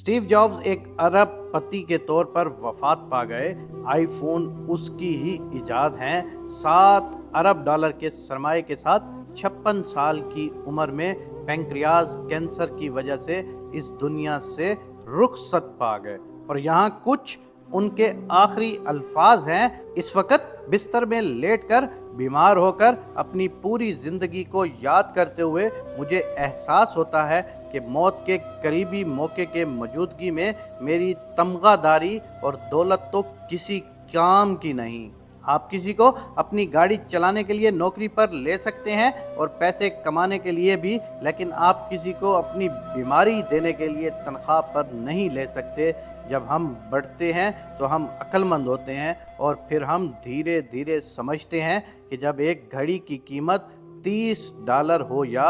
Steve jobs एक अरब पति के तौर पर वफात पा गए। आईफोन उसकी ही इजाद हैं। $7 अरब के सरमाए के साथ 56 साल की उम्र में पैंक्रियाज कैंसर की वजह से इस दुनिया से रुखसत पा गए। और यहाँ कुछ उनके आखिरी अल्फाज हैं। इस वक्त बिस्तर में लेटकर बीमार होकर अपनी पूरी ज़िंदगी को याद करते हुए मुझे एहसास होता है कि मौत के करीबी मौके के मौजूदगी में मेरी तमगादारी और दौलत तो किसी काम की नहीं। आप किसी को अपनी गाड़ी चलाने के लिए नौकरी पर ले सकते हैं और पैसे कमाने के लिए भी, लेकिन आप किसी को अपनी बीमारी देने के लिए तनख्वाह पर नहीं ले सकते। जब हम बढ़ते हैं तो हम अक्लमंद होते हैं और फिर हम धीरे धीरे समझते हैं कि जब एक घड़ी की कीमत $30 हो या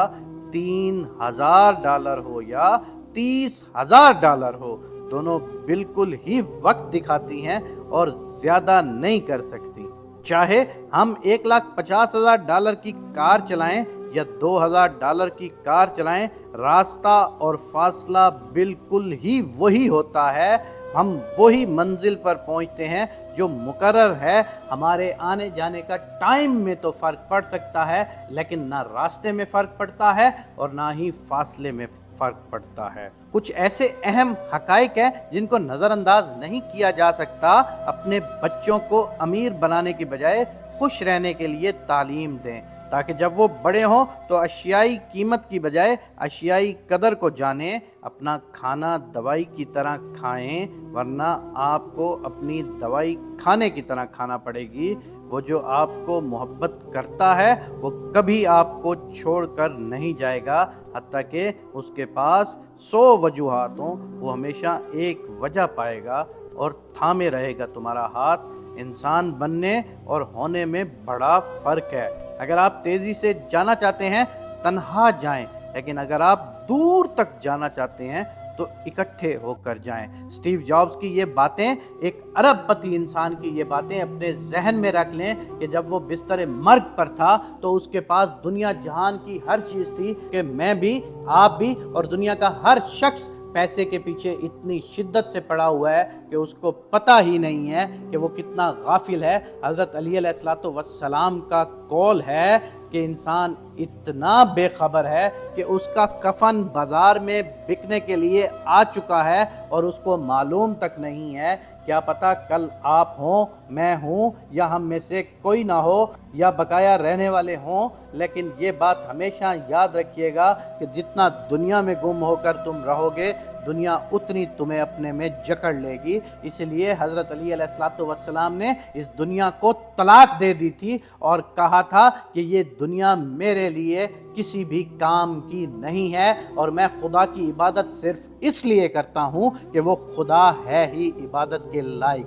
$3000 हो या $30,000 हो, दोनों बिल्कुल ही वक्त दिखाती हैं और ज़्यादा नहीं कर सकती। चाहे हम $1,50,000 की कार चलाएं या $2,000 की कार चलाएं, रास्ता और फासला बिल्कुल ही वही होता है। हम वही मंजिल पर पहुंचते हैं जो मुकर्रर है। हमारे आने जाने का टाइम में तो फ़र्क पड़ सकता है, लेकिन ना रास्ते में फ़र्क पड़ता है और ना ही फासले में फ़र्क पड़ता है। कुछ ऐसे अहम हक़ाइक़ हैं जिनको नज़रअंदाज नहीं किया जा सकता। अपने बच्चों को अमीर बनाने की बजाय खुश रहने के लिए तालीम दें, ताकि जब वो बड़े हों तो अशियाई कीमत की बजाय अशियाई कदर को जानें। अपना खाना दवाई की तरह खाएं, वरना आपको अपनी दवाई खाने की तरह खाना पड़ेगी। वो जो आपको मोहब्बत करता है वो कभी आपको छोड़कर नहीं जाएगा, हत्ता कि उसके पास 100 वजूहात हों, वो हमेशा एक वजह पाएगा और थामे रहेगा तुम्हारा हाथ। इंसान बनने और होने में बड़ा फ़र्क है। अगर आप तेज़ी से जाना चाहते हैं तन्हा जाएं, लेकिन अगर आप दूर तक जाना चाहते हैं तो इकट्ठे होकर जाएं। स्टीव जॉब्स की ये बातें, एक अरबपति इंसान की ये बातें अपने जहन में रख लें कि जब वो बिस्तर मर्ग पर था तो उसके पास दुनिया जहान की हर चीज़ थी कि मैं भी, आप भी और दुनिया का हर शख्स पैसे के पीछे इतनी शिद्दत से पड़ा हुआ है कि उसको पता ही नहीं है कि वो कितना गाफिल है। हज़रत अली अलैहिस्सलातु वस्सलाम का कौल है कि इंसान इतना बेखबर है कि उसका कफन बाज़ार में बिकने के लिए आ चुका है और उसको मालूम तक नहीं है। क्या पता कल आप हों, मैं हूँ या हम में से कोई ना हो या बकाया रहने वाले हों, लेकिन ये बात हमेशा याद रखिएगा कि जितना दुनिया में गुम होकर तुम रहोगे, दुनिया उतनी तुम्हें अपने में जकड़ लेगी। इसलिए हज़रत अली अलैहिस्सलातु वस्सलाम ने इस दुनिया को तलाक दे दी थी और कहा था कि ये दुनिया मेरे लिए किसी भी काम की नहीं है और मैं खुदा की इबादत सिर्फ इसलिए करता हूँ कि वो खुदा है ही इबादत के लायक।